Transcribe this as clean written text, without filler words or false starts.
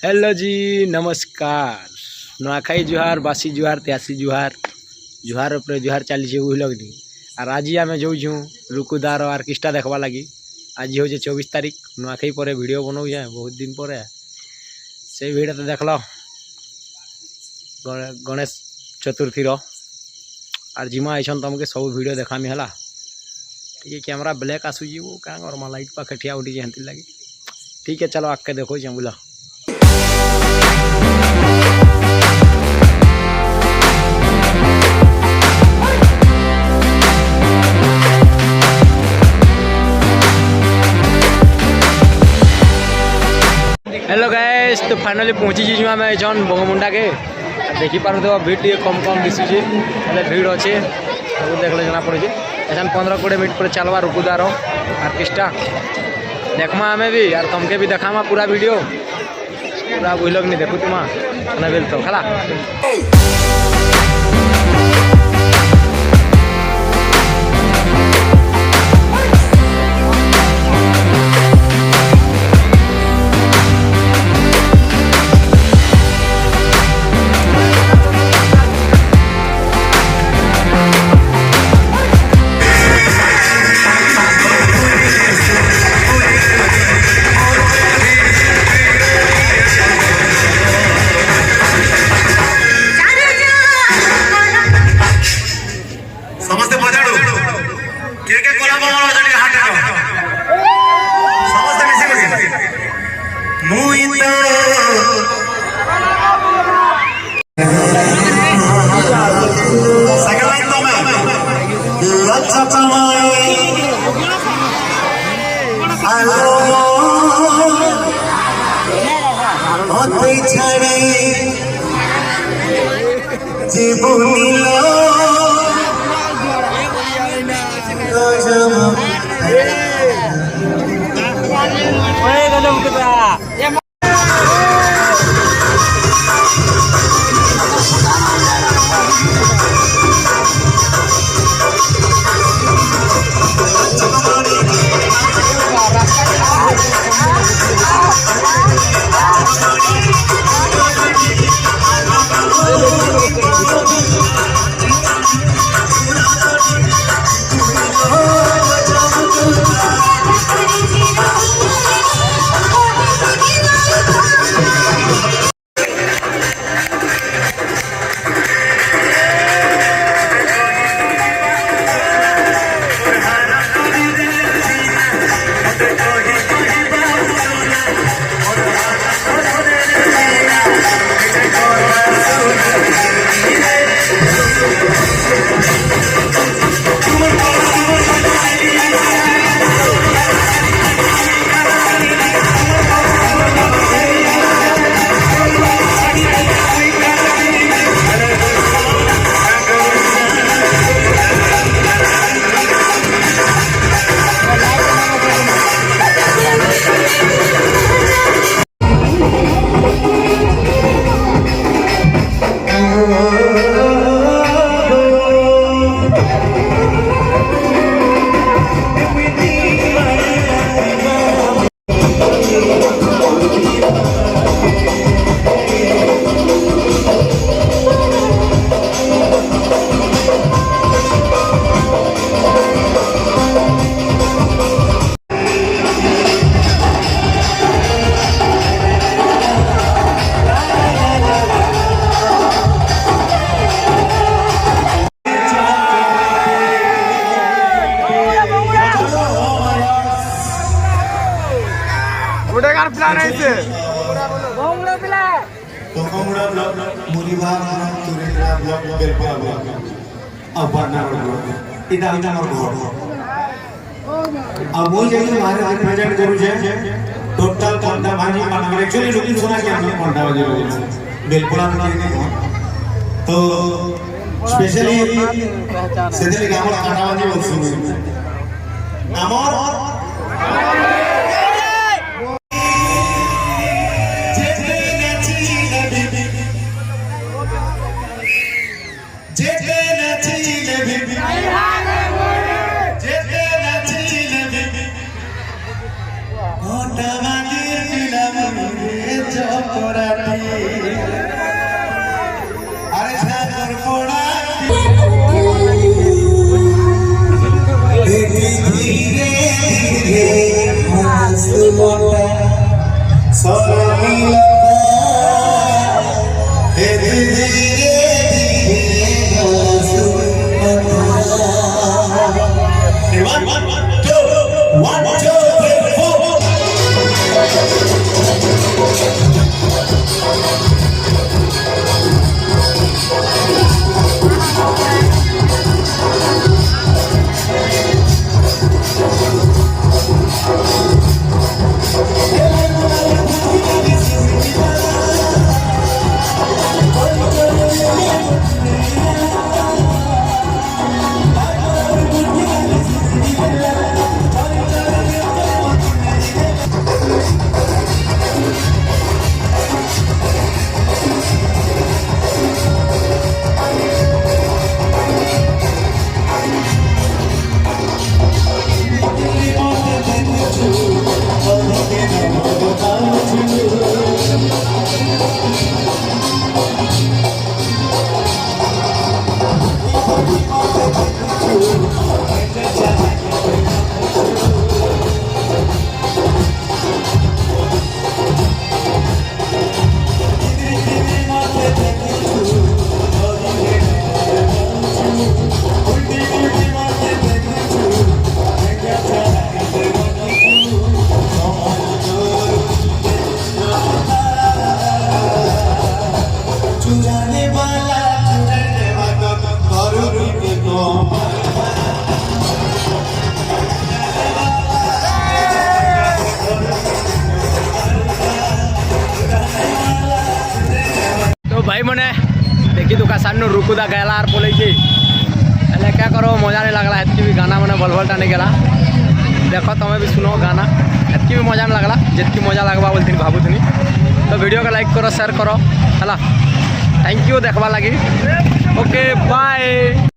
Hello जी नमस्कार नुआखाई जुहार बासी जुहार त्यासी जुहार जुहार पर जुहार चली लगनी और आज आम जाऊँ रुकुदार आर्केस्ट्रा देखवा लगी। आज हूँ 24 तारीख नुआखाई पर वीडियो बनाऊ बहुत दिन पर से भिड़ तो देख लो गणेश चतुर्थी और जिमा आईसन तुमके सब वीडियो देखामी है ये कैमरा ब्लैक आसूजी वो क्या कर्मा लाइट पाखे ठिया उठी हेती लगे। ठीक है चलो आके देखो बोला। हेलो गाइस तो फाइनली पहुँची जी आम जन बंगमुंडा के देखी पार तो भीड़ टे कम कम दिशुचे भीड़ अच्छे देखले जना पड़े ऐसा 15-20 मिनट पर चलवा रुकुदार आर्केस्ट्रा देखमा आमे भी यार तुमके भी देखामा पूरा वीडियो पूरा बुझलक नहीं देखु तुम तो खला। प्लान है बंगला प्ला तो बंगला ब्लॉक मुरीवा तुरेंद्रा ब्लॉक बेलपरा ब्लॉक अबरना ब्लॉक इदा इदा मोर अब वो जे हमारे रिप्रेजेंट करू छे टोटल कोंटा भाजी पान एक्चुअली लुकिंग सुना के हम कोंटा भाजी बेलपरा में तो स्पेशली सेदे गामर काटा भाजी बोलसु आमर Por मोटा सोना मिला हे दीदी One, two, three, four. चुराने वाला करो के तो तो भाई मैंने देखी दुकान रुकुदा गला और बोले कि क्या करो मजा नहीं लगला एतकी भी गाना मैंने भल भलटा नहीं गला देखो तुम्हें भी सुनो गाना एतकी भी मजा नहीं लगला जितकी मजा लगवा बोलती भावुनी तो वीडियो को लाइक करो शेयर करो है थैंक यू देखवा लगी ओके बाय।